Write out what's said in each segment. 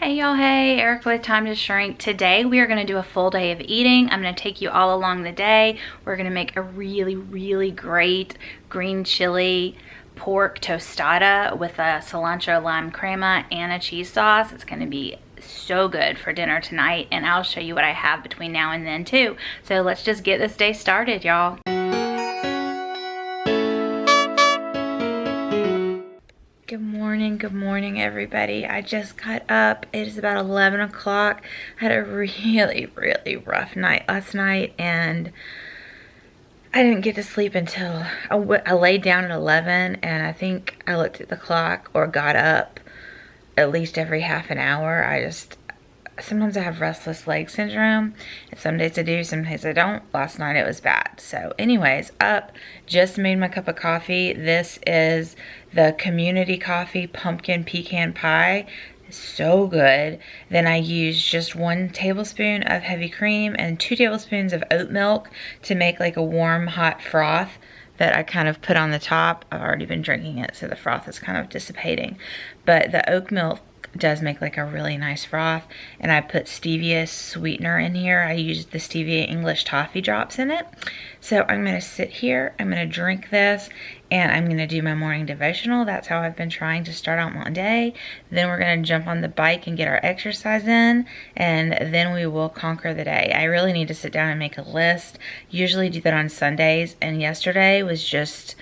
Hey y'all, hey, Erica with TimetoShrink. Today we are going to do a full day of eating. I'm going to take you all along the day. We're going to make a really great green chili pork tostada with a cilantro lime crema and a cheese sauce. It's going to be so good for dinner tonight, and I'll show you what I have between now and then too. So let's just get this day started, y'all. Good morning everybody. I just got up. It is about 11 o'clock. I had a really rough night last night, and I didn't get to sleep until I laid down at 11, and I think I looked at the clock or got up at least every half an hour. Sometimes I have restless leg syndrome, and some days I do, some days I don't. Last night it was bad. So anyways, up, just made my cup of coffee. This is the community coffee pumpkin pecan pie. So good. Then I used just 1 tablespoon of heavy cream and 2 tablespoons of oat milk to make like a warm hot froth that I kind of put on the top. I've already been drinking it, so the froth is kind of dissipating. But the oat milk does make like a really nice froth, and I put stevia sweetener in here. I used the stevia English toffee drops in it. So I'm gonna sit here, I'm gonna drink this, and I'm gonna do my morning devotional. That's how I've been trying to start out my day. Then we're gonna jump on the bike and get our exercise in, and then we will conquer the day. I really need to sit down and make a list. Usually do that on Sundays, and yesterday was just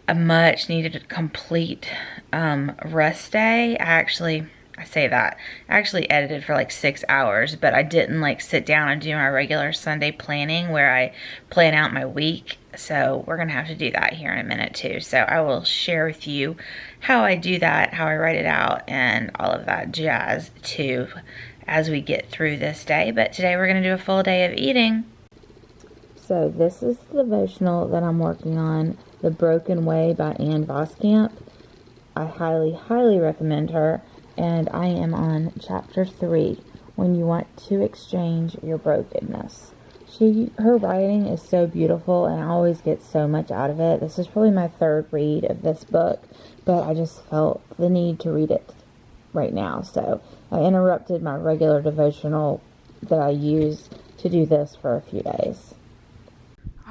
a much needed complete rest day. I actually edited for like 6 hours, but I didn't like sit down and do my regular Sunday planning where I plan out my week. So we're gonna have to do that here in a minute too. So I will share with you how I do that, how I write it out, and all of that jazz too as we get through this day. But today we're gonna do a full day of eating. So this is the devotional that I'm working on, The Broken Way by Ann Voskamp. I highly recommend her, and I am on chapter 3, when you want to exchange your brokenness. Her writing is so beautiful, and I always get so much out of it. This is probably my 3rd read of this book, but I just felt the need to read it right now. So I interrupted my regular devotional that I use to do this for a few days.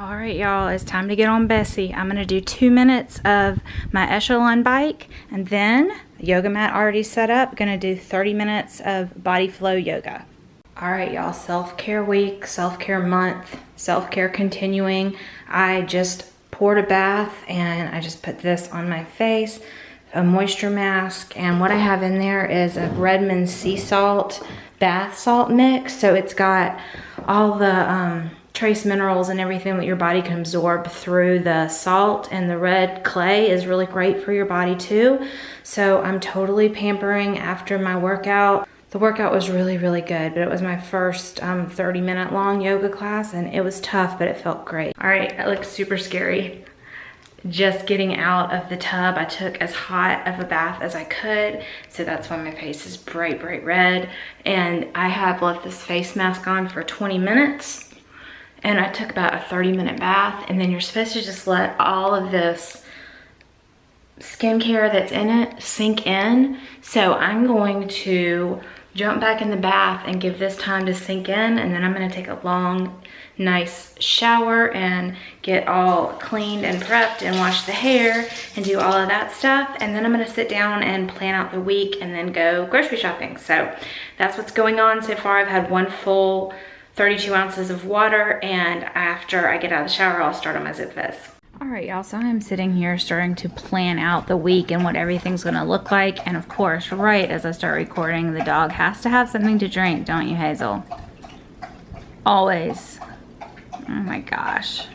All right, y'all, it's time to get on Bessie. I'm gonna do 2 minutes of my echelon bike, and then the yoga mat already set up. Gonna do 30 minutes of body flow yoga. All right, y'all, self-care week, self-care month, self-care continuing. I just poured a bath, and I just put this on my face, a moisture mask, and what I have in there is a regimen sea salt bath salt mix. So it's got all the trace minerals and everything that your body can absorb through the salt, and the red clay is really great for your body too. So I'm totally pampering after my workout. The workout was really good, but it was my first 30-minute long yoga class, and it was tough, but it felt great. All right, that looks super scary. Just getting out of the tub, I took as hot of a bath as I could, so that's why my face is bright red. And I have left this face mask on for 20 minutes. And I took about a 30-minute bath, and then you're supposed to just let all of this skincare that's in it sink in. So I'm going to jump back in the bath and give this time to sink in, and then I'm gonna take a long, nice shower and get all cleaned and prepped and wash the hair and do all of that stuff. And then I'm gonna sit down and plan out the week and then go grocery shopping. So that's what's going on so far. I've had 1 full 32 ounces of water, and after I get out of the shower, I'll start on my Zip Fizz. All right, y'all, so I'm sitting here starting to plan out the week and what everything's gonna look like. And of course, right as I start recording, the dog has to have something to drink, don't you, Hazel? Always. Oh my gosh.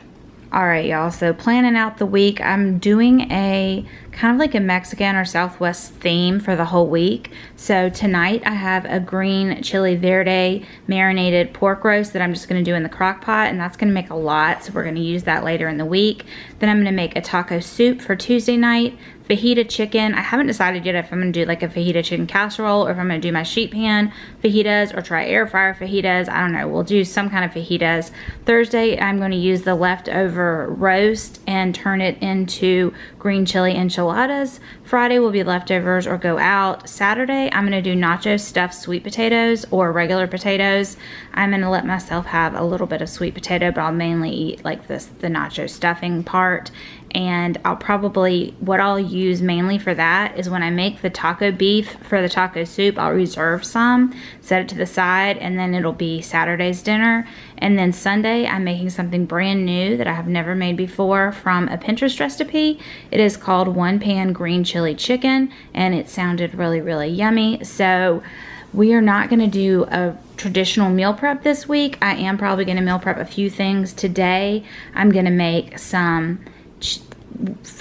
All right, y'all, so planning out the week, I'm doing a kind of like a Mexican or Southwest theme for the whole week. So tonight I have a green chili verde marinated pork roast that I'm just gonna do in the crock pot, and that's gonna make a lot, so we're gonna use that later in the week. Then I'm gonna make a taco soup for Tuesday night, fajita chicken. I haven't decided yet if I'm going to do like a fajita chicken casserole or if I'm going to do my sheet pan fajitas or try air fryer fajitas. I don't know. We'll do some kind of fajitas. Thursday, I'm going to use the leftover roast and turn it into green chili enchiladas. Friday will be leftovers or go out. Saturday, I'm going to do nacho stuffed sweet potatoes or regular potatoes. I'm going to let myself have a little bit of sweet potato, but I'll mainly eat like the nacho stuffing part. And what I'll use mainly for that is when I make the taco beef for the taco soup, I'll reserve some, set it to the side, and then it'll be Saturday's dinner. And then Sunday, I'm making something brand new that I have never made before from a Pinterest recipe. It is called one pan green chili chicken, and it sounded really, really yummy. So we are not going to do a traditional meal prep this week. I am probably going to meal prep a few things today. I'm going to make some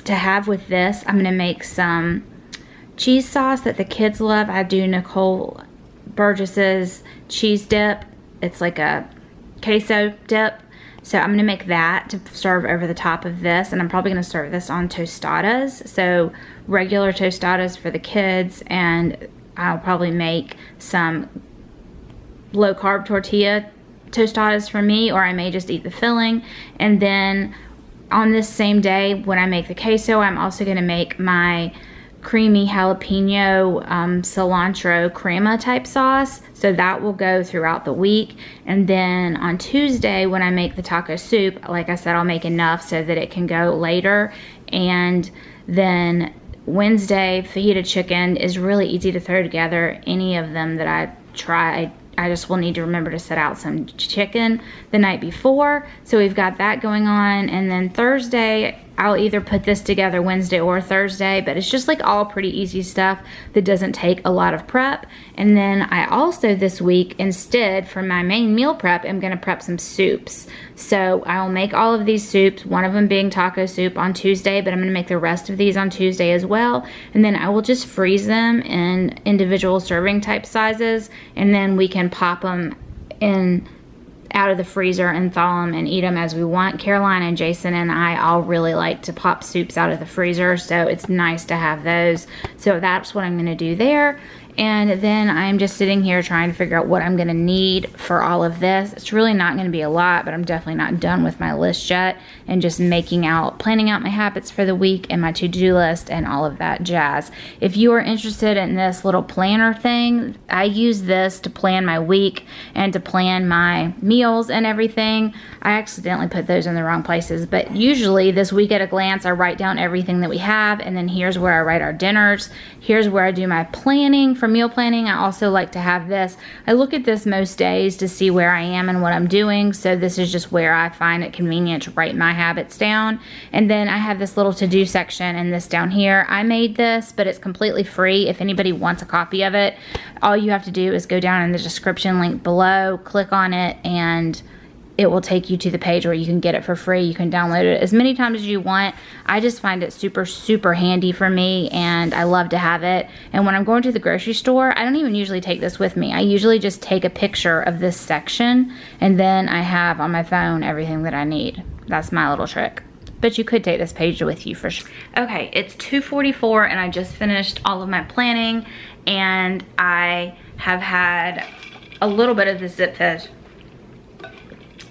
to have with this. I'm going to make some cheese sauce that the kids love. I do Nicole Burgess's cheese dip. It's like a queso dip. So I'm going to make that to serve over the top of this, and I'm probably going to serve this on tostadas. So regular tostadas for the kids, and I'll probably make some low carb tortilla tostadas for me, or I may just eat the filling. And then on this same day, when I make the queso, I'm also going to make my creamy jalapeno cilantro crema type sauce. So that will go throughout the week. And then on Tuesday, when I make the taco soup, like I said, I'll make enough so that it can go later. And then Wednesday, fajita chicken is really easy to throw together. Any of them that I try, I just will need to remember to set out some chicken the night before. So we've got that going on. And then Thursday, I'll either put this together Wednesday or Thursday, but it's just like all pretty easy stuff that doesn't take a lot of prep. And then I also this week, instead for my main meal prep, I'm gonna prep some soups. So I'll make all of these soups, one of them being taco soup on Tuesday, but I'm gonna make the rest of these on Tuesday as well. And then I will just freeze them in individual serving type sizes, and then we can pop them in out of the freezer and thaw them and eat them as we want. Caroline and Jason and I all really like to pop soups out of the freezer, so it's nice to have those. So that's what I'm going to do there. And then I'm just sitting here trying to figure out what I'm going to need for all of this. It's really not going to be a lot, but I'm definitely not done with my list yet, and just planning out my habits for the week and my to-do list and all of that jazz. If you are interested in this little planner thing, I use this to plan my week and to plan my meals and everything. I accidentally put those in the wrong places, but usually this week at a glance, I write down everything that we have, and then here's where I write our dinners. Here's where I do my planning. For meal planning, I also like to have this. I look at this most days to see where I am and what I'm doing, so this is just where I find it convenient to write my habits down. And then I have this little to-do section and this down here. I made this, but it's completely free. If anybody wants a copy of it, all you have to do is go down in the description link below, click on it, and it will take you to the page where you can get it for free. You can download it as many times as you want. I just find it super, super handy for me, and I love to have it. And when I'm going to the grocery store, I don't even usually take this with me. I usually just take a picture of this section, and then I have on my phone everything that I need. That's my little trick. But you could take this page with you for sure. Okay, it's 2:44 and I just finished all of my planning, and I have had a little bit of the zip fizz.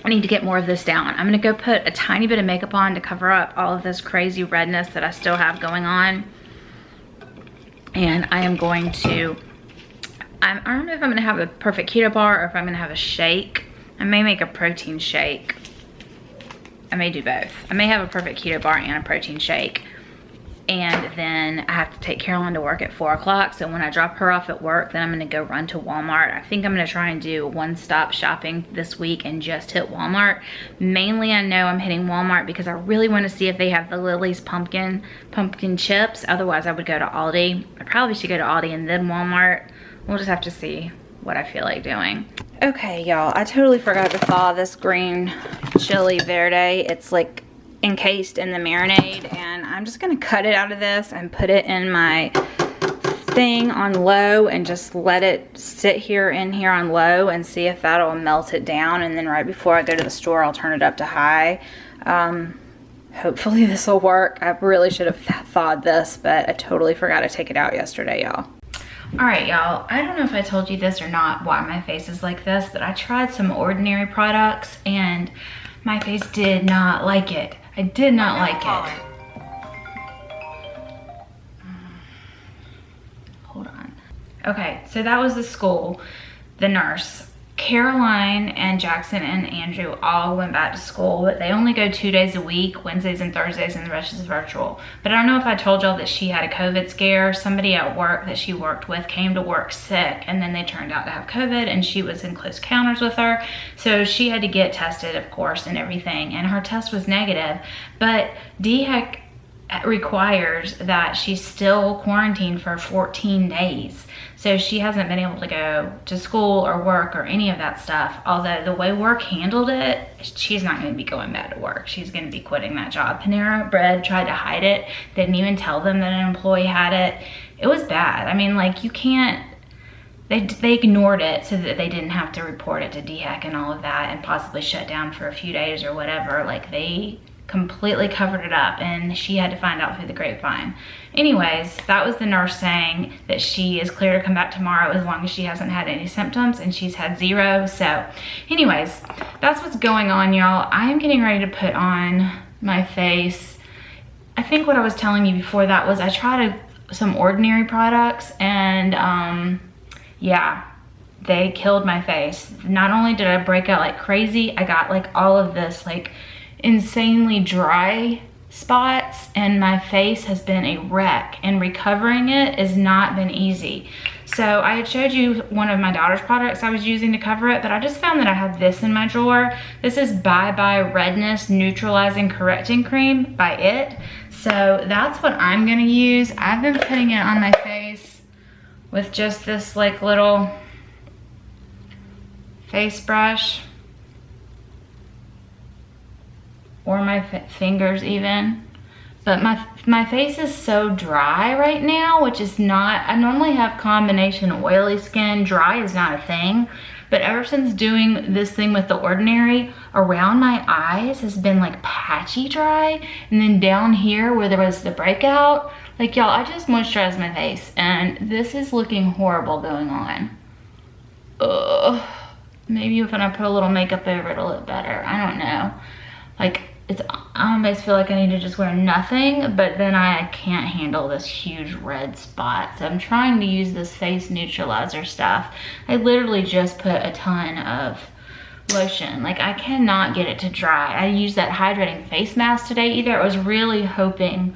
I need to get more of this down. I'm gonna go put a tiny bit of makeup on to cover up all of this crazy redness that I still have going on. And I am going to, I don't know if I'm gonna have a perfect keto bar or if I'm gonna have a shake. I may make a protein shake. I may do both. I may have a perfect keto bar and a protein shake. And then I have to take Caroline to work at 4 o'clock. So when I drop her off at work, then I'm gonna go run to Walmart. I think I'm gonna try and do one-stop shopping this week and just hit Walmart. Mainly I know I'm hitting Walmart because I really wanna see if they have the Lily's pumpkin chips. Otherwise I would go to Aldi. I probably should go to Aldi and then Walmart. We'll just have to see what I feel like doing. Okay, y'all, I totally forgot to thaw this green chili verde. It's like encased in the marinade, and I'm just gonna cut it out of this and put it in my thing on low and just let it sit here on low and see if that'll melt it down. And then right before I go to the store, I'll turn it up to high. Hopefully this will work. I really should have thawed this, but I totally forgot to take it out yesterday, y'all. All right, y'all, I don't know if I told you this or not, why my face is like this, but I tried some Ordinary products and my face did not like it. I did not like it. Hold on. Okay, so that was the school, the nurse. Caroline and Jackson and Andrew all went back to school, but they only go 2 days a week, Wednesdays and Thursdays, and the rest is virtual. But I don't know if I told y'all that she had a COVID scare. Somebody at work that she worked with came to work sick, and then they turned out to have COVID, and she was in close encounters with her. So she had to get tested, of course, and everything, and her test was negative. But DHEC requires that she's still quarantined for 14 days. So she hasn't been able to go to school or work or any of that stuff. Although the way work handled it, she's not going to be going back to work. She's going to be quitting that job. Panera Bread tried to hide it. They didn't even tell them that an employee had it. It was bad. I mean, like, you can't, they ignored it so that they didn't have to report it to DHEC and all of that and possibly shut down for a few days or whatever. Like, they completely covered it up, and she had to find out through the grapevine. Anyways, that was the nurse saying that she is clear to come back tomorrow as long as she hasn't had any symptoms, and she's had 0. So anyways, that's what's going on, y'all. I am getting ready to put on my face. I think what I was telling you before that was I tried some Ordinary products, and yeah, they killed my face. Not only did I break out like crazy, I got like all of this like insanely dry spots, and my face has been a wreck, and recovering it has not been easy. So I had showed you one of my daughter's products I was using to cover it, but I just found that I had this in my drawer. This is Bye Bye Redness Neutralizing Correcting Cream by It. So that's what I'm gonna use. I've been putting it on my face with just this like little face brush, or my fingers even. But my face is so dry right now, which is not, I normally have combination oily skin. Dry is not a thing. But ever since doing this thing with the Ordinary, around my eyes has been like patchy dry. And then down here where there was the breakout, like y'all, I just moisturized my face and this is looking horrible going on. Ugh. Maybe if I put a little makeup over it, it'll look better. I don't know. Like, I almost feel like I need to just wear nothing, but then I can't handle this huge red spot. So I'm trying to use this face neutralizer stuff. I literally just put a ton of lotion. Like, I cannot get it to dry. I used that hydrating face mask today either. I was really hoping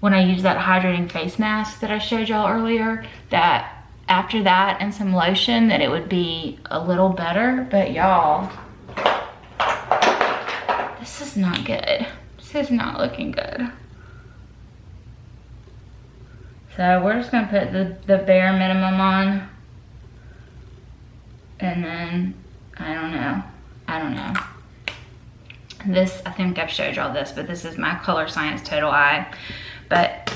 when I used that hydrating face mask that I showed y'all earlier that after that and some lotion that it would be a little better, but y'all, this is not good. This is not looking good. So we're just gonna put the bare minimum on. And then, I don't know. This, I think I've showed y'all this, but this is my Color Science Total Eye. But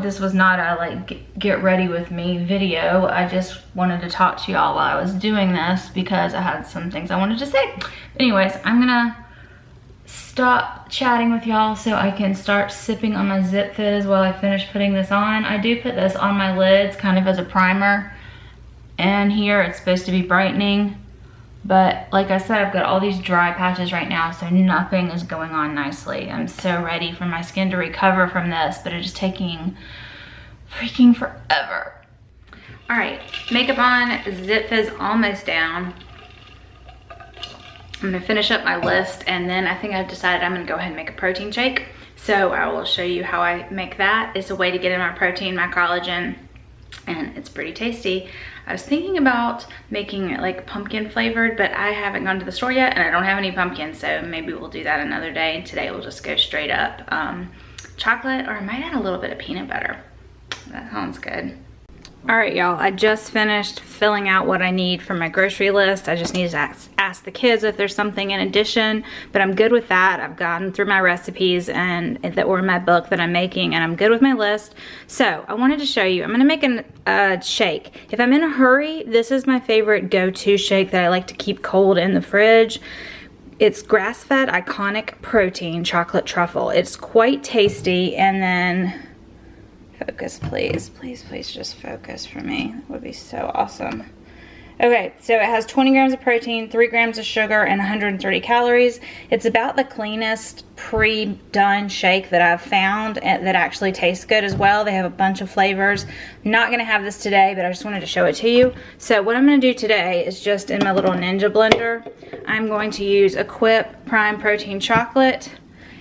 this was not a like get ready with me video. I just wanted to talk to y'all while I was doing this because I had some things I wanted to say. But anyways, I'm gonna stop chatting with y'all so I can start sipping on my Zip Fizz while I finish putting this on. I do put this on my lids kind of as a primer, and here it's supposed to be brightening, but like I said, I've got all these dry patches right now, so nothing is going on nicely. I'm so ready for my skin to recover from this, but it's taking freaking forever. All right, makeup on, Zip Fizz almost down. I'm gonna finish up my list, and then I think I've decided I'm gonna go ahead and make a protein shake. So I will show you how I make that. It's a way to get in my protein, my collagen, and it's pretty tasty. I was thinking about making it like pumpkin flavored, but I haven't gone to the store yet and I don't have any pumpkin, so maybe we'll do that another day. Today we'll just go straight up chocolate, or I might add a little bit of peanut butter. That sounds good. All right, y'all, I just finished filling out what I need for my grocery list. I just need to ask the kids if there's something in addition, but I'm good with that. I've gotten through my recipes and that were in my book that I'm making, and I'm good with my list. So I wanted to show you, I'm gonna make a shake. If I'm in a hurry, this is my favorite go-to shake that I like to keep cold in the fridge. It's grass-fed iconic protein chocolate truffle. It's quite tasty. And then, focus please. Please, please just focus for me. That would be so awesome. Okay, so it has 20 grams of protein, 3 grams of sugar, and 130 calories. It's about the cleanest pre-done shake that I've found that actually tastes good as well. They have a bunch of flavors. I'm not gonna have this today, but I just wanted to show it to you. So what I'm gonna do today is just in my little Ninja blender, I'm going to use Equip Prime Protein Chocolate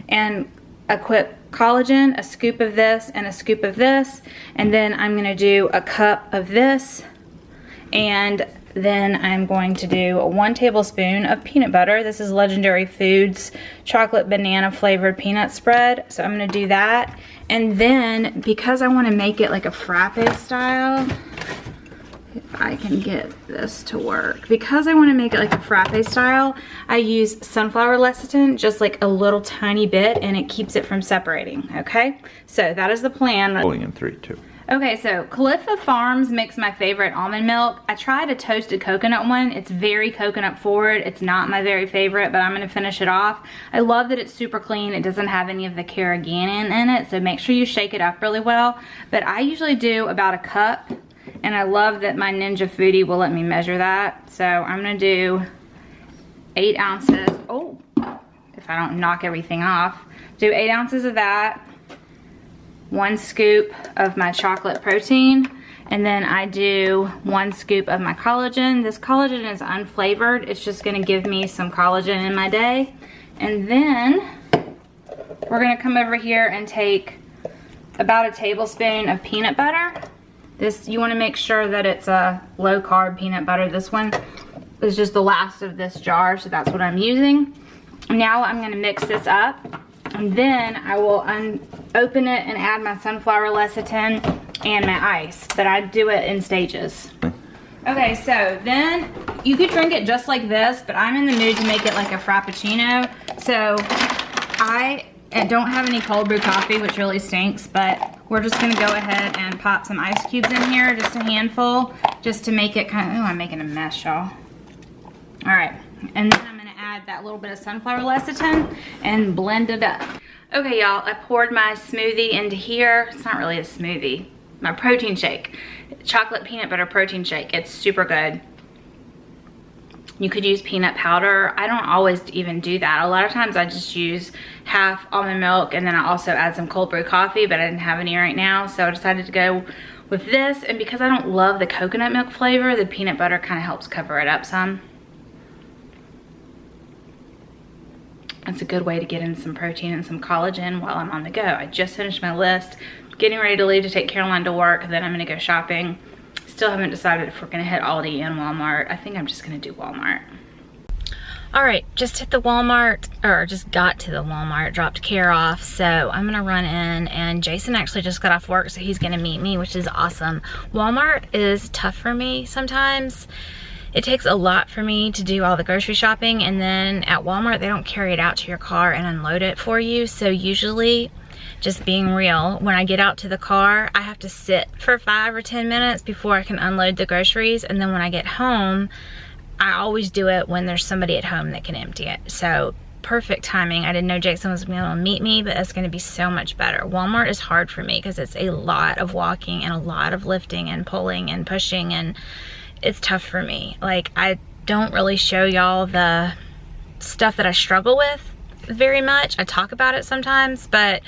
and Equip Collagen, a scoop of this and a scoop of this, and then I'm gonna do a cup of this, and then I'm going to do 1 tablespoon of peanut butter. This is Legendary Foods chocolate banana flavored peanut spread. So I'm gonna do that. And then because I wanna make it like a frappe style, if I can get this to work. Because I wanna make it like a frappe style, I use sunflower lecithin, just like a little tiny bit, and it keeps it from separating, okay? So that is the plan. Rolling in 3, 2. Okay, so Caliph Farms makes my favorite almond milk. I tried a toasted coconut one. It's very coconut forward. It's not my very favorite, but I'm gonna finish it off. I love that it's super clean. It doesn't have any of the carrageenan in it, so make sure you shake it up really well. But I usually do about a cup, and I love that my Ninja Foodie will let me measure that. So I'm gonna do 8 ounces. Oh, if I don't knock everything off. Do 8 ounces of that. 1 scoop of my chocolate protein, and then I do 1 scoop of my collagen. This collagen is unflavored. It's just gonna give me some collagen in my day. And then we're gonna come over here and take about a tablespoon of peanut butter. This, you wanna make sure that it's a low carb peanut butter. This one is just the last of this jar, so that's what I'm using. Now I'm gonna mix this up. And then I will open it and add my sunflower lecithin and my ice, but I do it in stages. Okay, so then you could drink it just like this, but I'm in the mood to make it like a frappuccino. So I don't have any cold brew coffee, which really stinks, but we're just gonna go ahead and pop some ice cubes in here, just a handful, just to make it kind of, oh, I'm making a mess, y'all. All right, and then I'm gonna add that little bit of sunflower lecithin and blend it up. Okay, y'all, I poured my smoothie into here. It's not really a smoothie, my protein shake. Chocolate peanut butter protein shake. It's super good. You could use peanut powder. I don't always even do that. A lot of times I just use half almond milk, and then I also add some cold brew coffee, but I didn't have any right now, so I decided to go with this. And because I don't love the coconut milk flavor, the peanut butter kind of helps cover it up some. It's a good way to get in some protein and some collagen while I'm on the go. I just finished my list, getting ready to leave to take Caroline to work, then I'm gonna go shopping. Still haven't decided if we're gonna hit Aldi and Walmart. I think I'm just gonna do Walmart. All right, just hit the Walmart, or just got to the Walmart, dropped Care off, so I'm gonna run in, and Jason actually just got off work, so he's gonna meet me, which is awesome. Walmart is tough for me sometimes. It takes a lot for me to do all the grocery shopping, and then at Walmart, they don't carry it out to your car and unload it for you. So usually, just being real, when I get out to the car, I have to sit for 5 or 10 minutes before I can unload the groceries. And then when I get home, I always do it when there's somebody at home that can empty it. So perfect timing. I didn't know Jason was gonna be able to meet me, but that's gonna be so much better. Walmart is hard for me because it's a lot of walking and a lot of lifting and pulling and pushing, and it's tough for me. Like, I don't really show y'all the stuff that I struggle with very much. I talk about it sometimes, but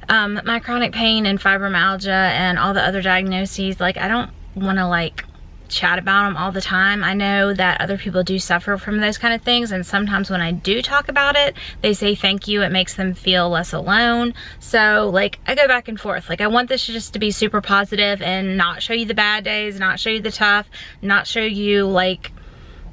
my chronic pain and fibromyalgia and all the other diagnoses, like, I don't want to like chat about them all the time. I know that other people do suffer from those kind of things, and sometimes when I do talk about it, they say thank you. It makes them feel less alone. So like, I go back and forth. Like, I want this just to be super positive and not show you the bad days, not show you the tough, not show you like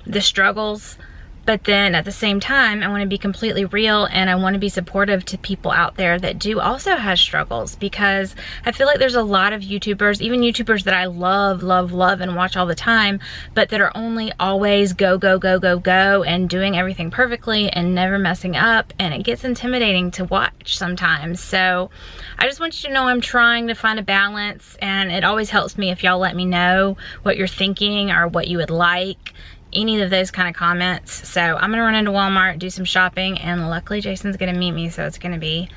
the struggles. But then at the same time, I want to be completely real, and I want to be supportive to people out there that do also have struggles, because I feel like there's a lot of YouTubers, even YouTubers that I love and watch all the time, but that are only always go, go, go, go, go, and doing everything perfectly and never messing up, and it gets intimidating to watch sometimes. So I just want you to know I'm trying to find a balance, and it always helps me if y'all let me know what you're thinking or what you would like. any of those kind of comments. So I'm gonna run into Walmart, do some shopping, and luckily Jason's gonna meet me, so it's gonna be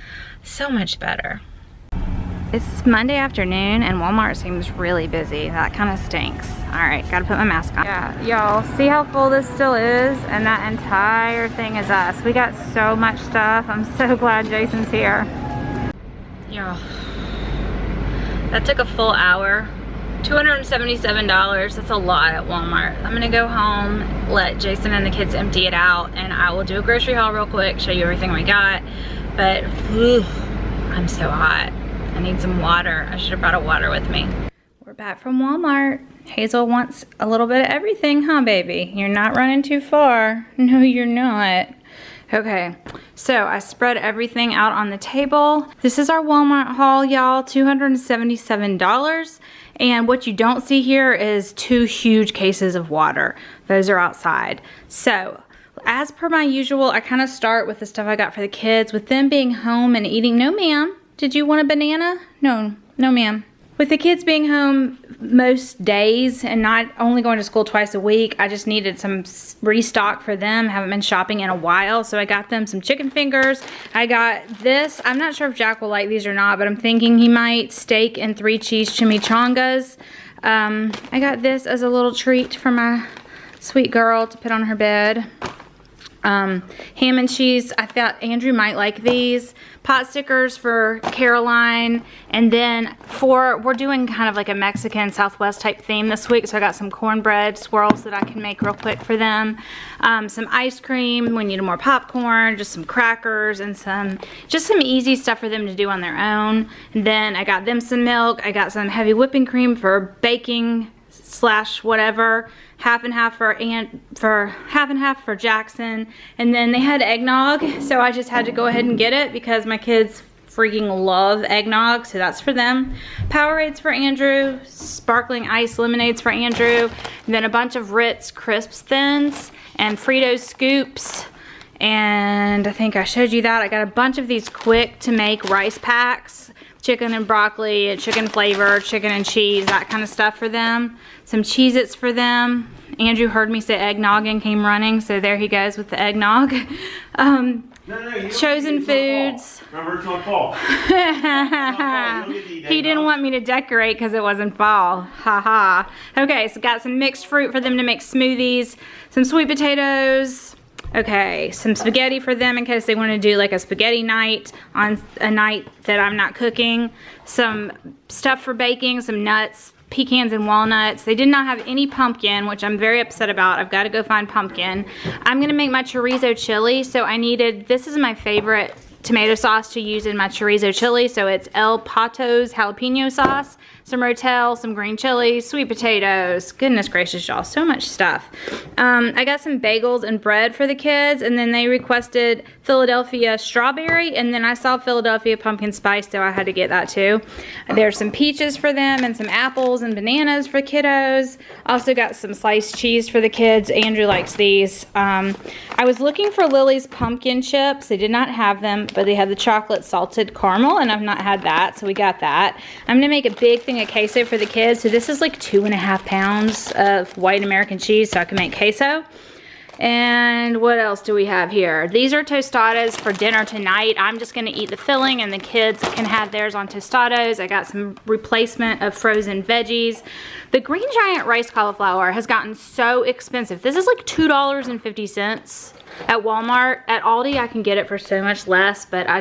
so much better. It's Monday afternoon and Walmart seems really busy. That kind of stinks. All right, gotta put my mask on. Yeah, y'all, see how full this still is? And that entire thing is us. We got so much stuff. I'm so glad Jason's here. Y'all, that took a full hour. $277, that's a lot at Walmart. I'm gonna go home, let Jason and the kids empty it out, and I will do a grocery haul real quick, show you everything we got. But, whew, I'm so hot. I need some water. I should have brought a water with me. We're back from Walmart. Hazel wants a little bit of everything, huh, baby? You're not running too far. No, you're not. Okay, so I spread everything out on the table. This is our Walmart haul, y'all, $277. And what you don't see here is 2 huge cases of water. Those are outside. So, as per my usual, I kind of start with the stuff I got for the kids. With them being home and eating, no ma'am. Did you want a banana? No, no ma'am. With the kids being home most days and not only going to school twice a week, I just needed some restock for them. Haven't been shopping in a while, so I got them some chicken fingers. I got this. I'm not sure if Jack will like these or not, but I'm thinking he might. Steak and 3 cheese chimichangas. I got this as a little treat for my sweet girl to put on her bed. Ham and cheese. I thought Andrew might like these. Pot stickers for Caroline. And then we're doing kind of like a Mexican Southwest type theme this week. So I got some cornbread swirls that I can make real quick for them. Some ice cream. We need more popcorn. Just some crackers and just some easy stuff for them to do on their own. And then I got them some milk. I got some heavy whipping cream for baking / whatever. Half and half for Jackson, and then they had eggnog, so I just had to go ahead and get it because my kids freaking love eggnog, so that's for them. Powerades for Andrew, sparkling ice lemonades for Andrew, and then a bunch of Ritz Crisps Thins and Fritos Scoops, and I think I showed you that. I got a bunch of these quick to make rice packs, chicken and broccoli, chicken flavor, chicken and cheese, that kind of stuff for them. Some Cheez-Its for them. Andrew heard me say eggnog and came running, so there he goes with the eggnog. Chosen Foods. Remember, it's not fall. He didn't want me to decorate because it wasn't fall. Haha. Okay, so got some mixed fruit for them to make smoothies. Some sweet potatoes. Okay, some spaghetti for them in case they want to do like a spaghetti night on a night that I'm not cooking. Some stuff for baking, some nuts, pecans and walnuts. They did not have any pumpkin, which I'm very upset about. I've got to go find pumpkin. I'm going to make my chorizo chili, so I needed, this is my favorite tomato sauce to use in my chorizo chili, so it's El Pato's jalapeno sauce, some Rotel, some green chilies, sweet potatoes. Goodness gracious, y'all, so much stuff. I got some bagels and bread for the kids, and then they requested Philadelphia strawberry, and then I saw Philadelphia pumpkin spice, so I had to get that too. There's some peaches for them, and some apples and bananas for kiddos. Also got some sliced cheese for the kids. Andrew likes these. I was looking for Lily's pumpkin chips. They did not have them, but they had the chocolate salted caramel, and I've not had that, so we got that. I'm gonna make a big thing of queso for the kids. So this is like 2.5 pounds of white American cheese, so I can make queso. And what else do we have here? These are tostadas for dinner tonight. I'm just gonna eat the filling and the kids can have theirs on tostadas. I got some replacement of frozen veggies. The Green Giant rice cauliflower has gotten so expensive. This is like $2.50 at Walmart. At Aldi, I can get it for so much less, but I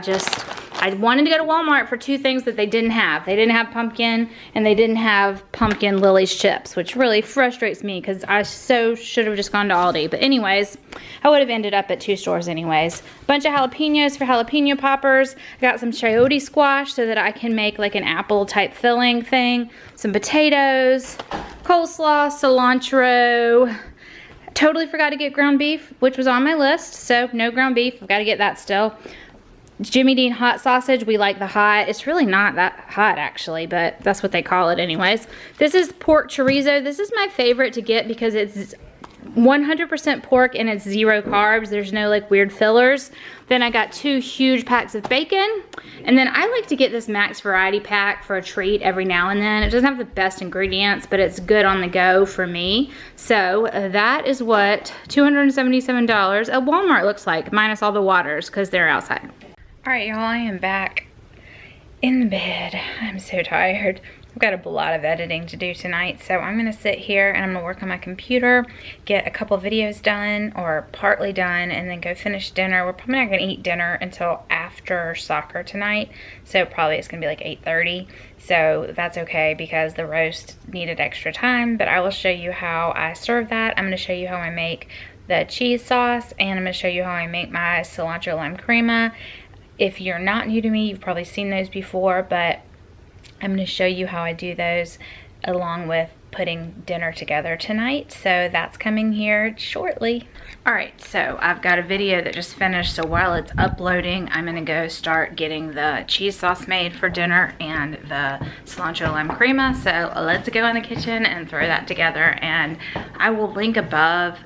wanted to go to Walmart for 2 things that they didn't have. They didn't have pumpkin, and they didn't have pumpkin Lily's chips, which really frustrates me because I so should have just gone to Aldi. But anyways, I would have ended up at 2 stores anyways. A bunch of jalapenos for jalapeno poppers. I got some chayote squash so that I can make like an apple type filling thing. Some potatoes, coleslaw, cilantro. Totally forgot to get ground beef, which was on my list, so no ground beef. I've got to get that still. Jimmy Dean hot sausage. We like the hot. It's really not that hot actually, but that's what they call it anyways. This is pork chorizo. This is my favorite to get because it's 100% pork and it's 0 carbs. There's no like weird fillers. Then I got 2 huge packs of bacon. And then I like to get this Max Variety Pack for a treat every now and then. It doesn't have the best ingredients, but it's good on the go for me. So that is what $277 at Walmart looks like, minus all the waters because they're outside. All right, y'all, I am back in the bed. I'm so tired. I've got a lot of editing to do tonight, so I'm gonna sit here and I'm gonna work on my computer, get a couple videos done or partly done, and then go finish dinner. We're probably not gonna eat dinner until after soccer tonight, so probably it's gonna be like 8:30. So that's okay because the roast needed extra time, but I will show you how I serve that. I'm gonna show you how I make the cheese sauce, and I'm gonna show you how I make my cilantro lime crema. If you're not new to me, you've probably seen those before, but I'm going to show you how I do those along with putting dinner together tonight. So that's coming here shortly. All right, so I've got a video that just finished, so while it's uploading, I'm going to go start getting the cheese sauce made for dinner and the cilantro lime crema. So let's go in the kitchen and throw that together, and I will link above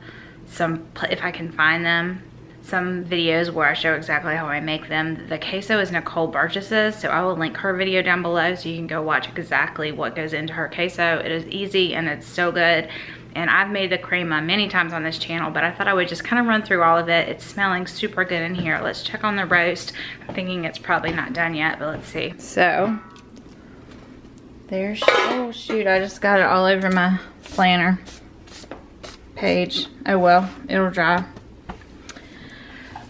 some, if I can find them, some videos where I show exactly how I make them. The queso is Nicole Burgess's, so I will link her video down below so you can go watch exactly what goes into her queso. It is easy and it's so good. And I've made the crema many times on this channel, but I thought I would just kind of run through all of it. It's smelling super good in here. Let's check on the roast. I'm thinking it's probably not done yet, but let's see. So, there's, oh shoot, I just got it all over my planner page. Oh well, it'll dry.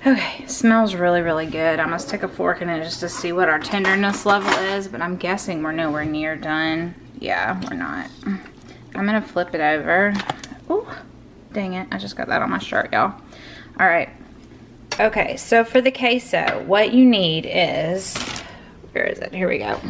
Okay, smells really, really good. I must take a fork in it just to see what our tenderness level is, but I'm guessing we're nowhere near done. Yeah, we're not. I'm gonna flip it over. Ooh, dang it, I just got that on my shirt, y'all. All right, okay, so for the queso, what you need is, where is it? Here we go.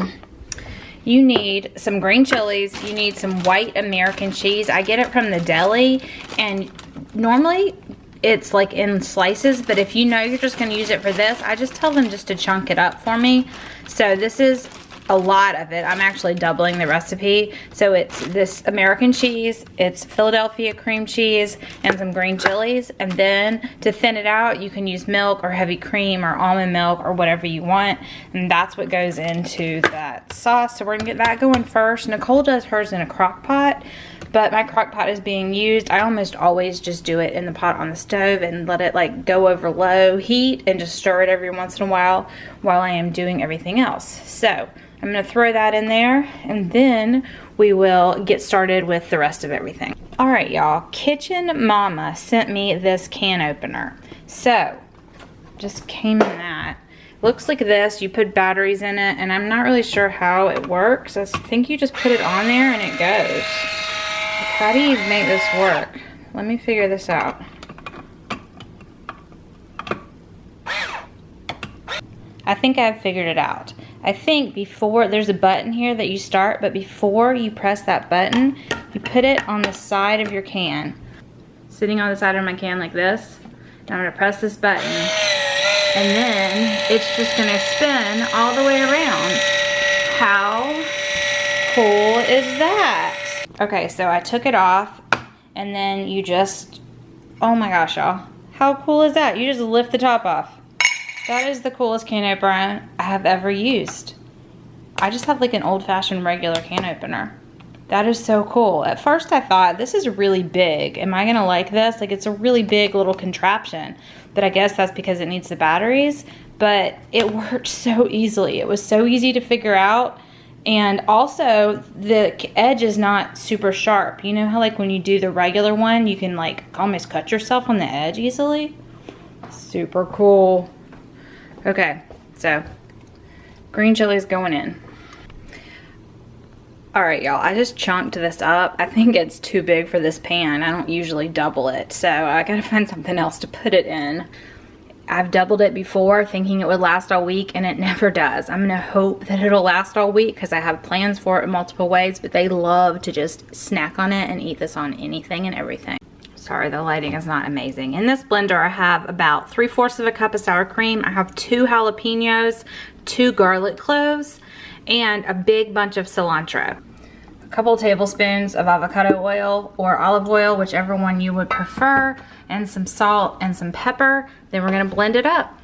You need some green chilies, you need some white American cheese. I get it from the deli, and normally, it's like in slices, but if you know you're just gonna use it for this, I just tell them just to chunk it up for me. So this is a lot of it. I'm actually doubling the recipe. So it's this American cheese, it's Philadelphia cream cheese, and some green chilies. And then to thin it out, you can use milk or heavy cream or almond milk or whatever you want. And that's what goes into that sauce. So we're gonna get that going first. Nicole does hers in a crock pot, but my crock pot is being used. I almost always just do it in the pot on the stove and let it like go over low heat and just stir it every once in a while I am doing everything else. So I'm gonna throw that in there, and then we will get started with the rest of everything. All right, y'all, Kitchen Mama sent me this can opener. So just came in that. Looks like this. You put batteries in it, and I'm not really sure how it works. I think you just put it on there and it goes. How do you make this work? Let me figure this out. I think I've figured it out. I think before, there's a button here that you start, but before you press that button, you put it on the side of your can. Sitting on the side of my can like this. Now I'm gonna press this button, and then it's just gonna spin all the way around. How cool is that? Okay, so I took it off, and then you just, oh my gosh, y'all. How cool is that? You just lift the top off. That is the coolest can opener I have ever used. I just have like an old-fashioned regular can opener. That is so cool. At first I thought, this is really big. Am I gonna like this? Like, it's a really big little contraption. But I guess that's because it needs the batteries. But it worked so easily. It was so easy to figure out. And also, the edge is not super sharp. You know how like when you do the regular one, you can like almost cut yourself on the edge easily? Super cool. Okay, so green chilies going in. All right, y'all, I just chunked this up. I think it's too big for this pan. I don't usually double it, so I gotta find something else to put it in. I've doubled it before thinking it would last all week, and it never does. I'm gonna hope that it'll last all week because I have plans for it in multiple ways, but they love to just snack on it and eat this on anything and everything. Sorry, the lighting is not amazing. In this blender, I have about 3/4 of a cup of sour cream. I have 2 jalapenos, 2 garlic cloves, and a big bunch of cilantro. a couple tablespoons of avocado oil or olive oil, whichever one you would prefer, and some salt and some pepper. Then we're gonna blend it up.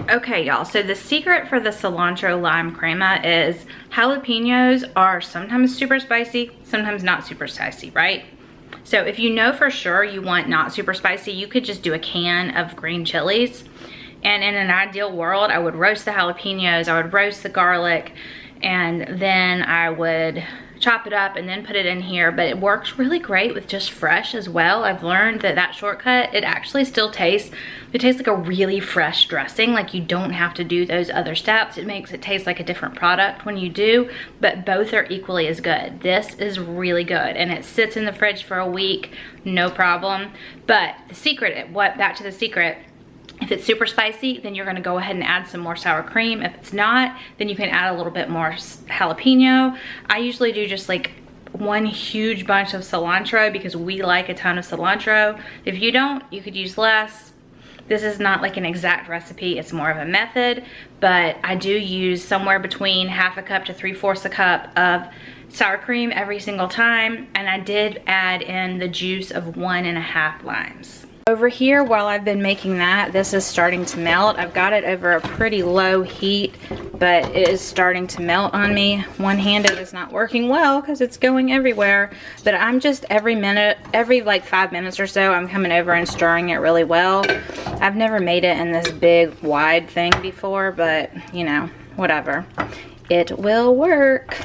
Okay, y'all, so the secret for the cilantro lime crema is jalapenos are sometimes super spicy, sometimes not super spicy, right? So if you know for sure you want not super spicy, you could just do a can of green chilies. And in an ideal world, I would roast the jalapenos, I would roast the garlic, and then I would chop it up and then put it in here. But it works really great with just fresh as well. I've learned that that shortcut, it actually still tastes, it tastes like a really fresh dressing. Like you don't have to do those other steps. It makes it taste like a different product when you do, but both are equally as good. This is really good and it sits in the fridge for a week, no problem. But the secret, back to the secret, if it's super spicy, then you're gonna go ahead and add some more sour cream. If it's not, then you can add a little bit more jalapeno. I usually do just like one huge bunch of cilantro because we like a ton of cilantro. If you don't, you could use less. This is not like an exact recipe, it's more of a method, but I do use somewhere between half a cup to 3/4 a cup of sour cream every single time, and I did add in the juice of 1.5 limes. Over here, while I've been making that, this is starting to melt. I've got it over a pretty low heat, but it is starting to melt on me. One-handed is not working well because it's going everywhere, but I'm just every like 5 minutes or so, I'm coming over and stirring it really well. I've never made it in this big, wide thing before, but you know, whatever. It will work.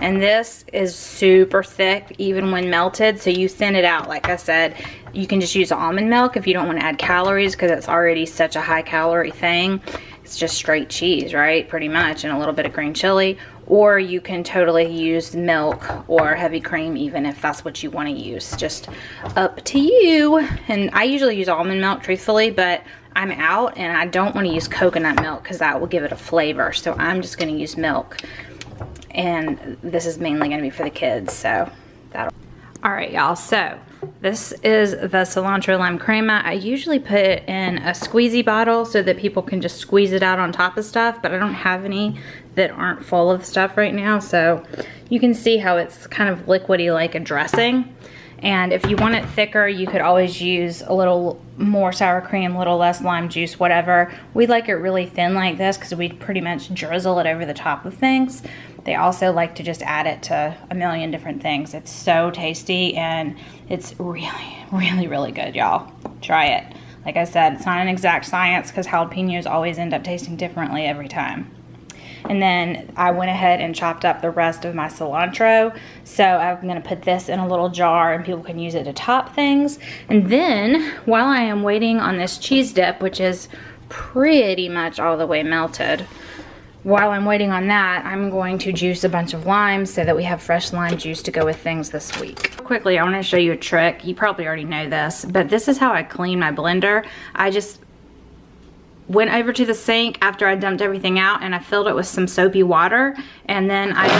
And this is super thick even when melted, so you thin it out. Like I said, you can just use almond milk if you don't want to add calories because it's already such a high calorie thing. It's just straight cheese, right? Pretty much, and a little bit of green chili. Or you can totally use milk or heavy cream even if that's what you want to use. Just up to you. And I usually use almond milk, truthfully, but I'm out and I don't want to use coconut milk because that will give it a flavor. So I'm just going to use milk. And this is mainly going to be for the kids, so that'll... Alright, y'all, so this is the cilantro lime crema. I usually put it in a squeezy bottle so that people can just squeeze it out on top of stuff, but I don't have any that aren't full of stuff right now, so you can see how it's kind of liquidy like a dressing. And if you want it thicker, you could always use a little more sour cream, a little less lime juice, whatever. We like it really thin like this because we pretty much drizzle it over the top of things. They also like to just add it to a million different things. It's so tasty and it's really, really, really good, y'all. Try it. Like I said, it's not an exact science because jalapenos always end up tasting differently every time. And then I went ahead and chopped up the rest of my cilantro. So I'm gonna put this in a little jar and people can use it to top things. And then while I am waiting on this cheese dip, which is pretty much all the way melted, while I'm waiting on that, I'm going to juice a bunch of limes so that we have fresh lime juice to go with things this week. Quickly, I want to show you a trick. You probably already know this, but this is how I clean my blender. I just went over to the sink after I dumped everything out and I filled it with some soapy water, and then I just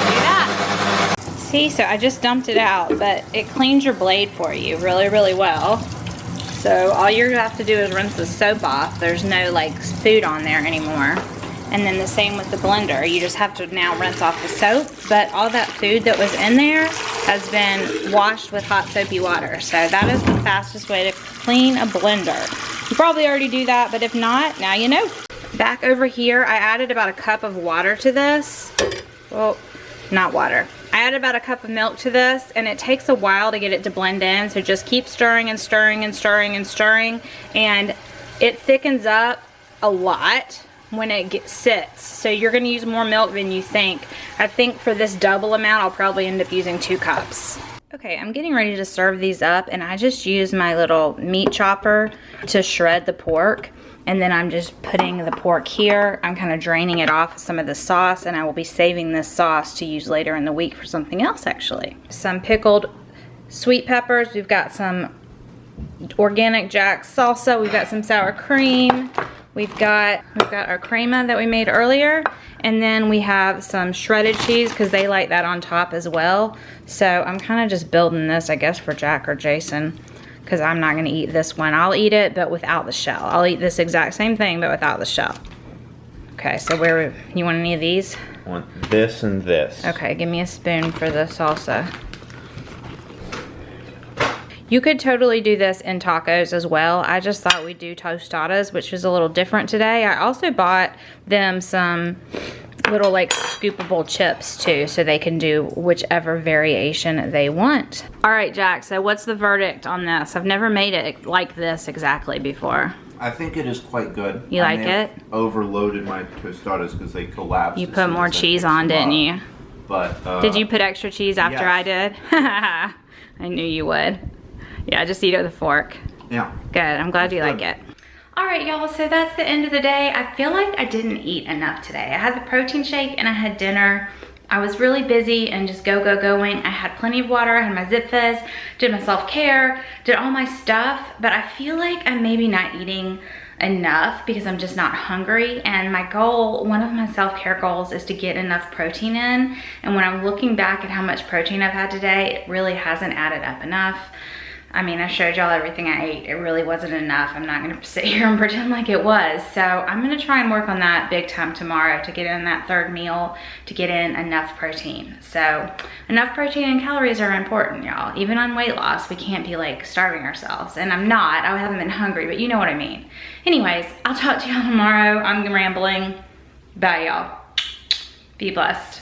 do that. See, so I just dumped it out, but it cleans your blade for you really, really well. So all you have to do is rinse the soap off. There's no like food on there anymore. And then the same with the blender. You just have to now rinse off the soap, but all that food that was in there has been washed with hot soapy water. So that is the fastest way to clean a blender. You probably already do that, but if not, now you know. Back over here, I added about a cup of water to this. Well, not water. I added about a cup of milk to this, and it takes a while to get it to blend in, so just keep stirring and stirring and stirring and stirring, and it thickens up a lot when it sits. So you're gonna use more milk than you think. I think for this double amount, I'll probably end up using 2 cups. Okay, I'm getting ready to serve these up, and I just use my little meat chopper to shred the pork. And then I'm just putting the pork here. I'm kind of draining it off of some of the sauce, and I will be saving this sauce to use later in the week for something else, actually. Some pickled sweet peppers. We've got some organic Jack salsa. We've got some sour cream. We've got our crema that we made earlier. And then we have some shredded cheese because they like that on top as well. So I'm kind of just building this, I guess, for Jack or Jason, because I'm not going to eat this one. I'll eat it, but without the shell. I'll eat this exact same thing, but without the shell. Okay, so you want any of these? want this and this. Okay, give me a spoon for the salsa. You could totally do this in tacos as well. I just thought we'd do tostadas, which was a little different today. I also bought them some little like scoopable chips too, so they can do whichever variation they want. All right, Jack, so what's the verdict on this? I've never made it like this exactly before. I think it is quite good. You like it? Overloaded my tostadas because they collapsed. You put more cheese on, didn't you? But did you put extra cheese after I did? I knew you would. Yeah, just eat it with a fork. Yeah. Good, I'm glad you like it. All right, y'all, so that's the end of the day. I feel like I didn't eat enough today. I had the protein shake and I had dinner. I was really busy and just going. I had plenty of water, I had my Zip Fizz, did my self-care, did all my stuff, but I feel like I'm maybe not eating enough because I'm just not hungry. And my goal, one of my self-care goals, is to get enough protein in. And when I'm looking back at how much protein I've had today, it really hasn't added up enough. I mean, I showed y'all everything I ate. It really wasn't enough. I'm not gonna sit here and pretend like it was. So I'm gonna try and work on that big time tomorrow to get in that third meal, to get in enough protein. So enough protein and calories are important, y'all. Even on weight loss, we can't be like starving ourselves. And I'm not, I haven't been hungry, but you know what I mean. Anyways, I'll talk to y'all tomorrow. I'm rambling. Bye, y'all. Be blessed.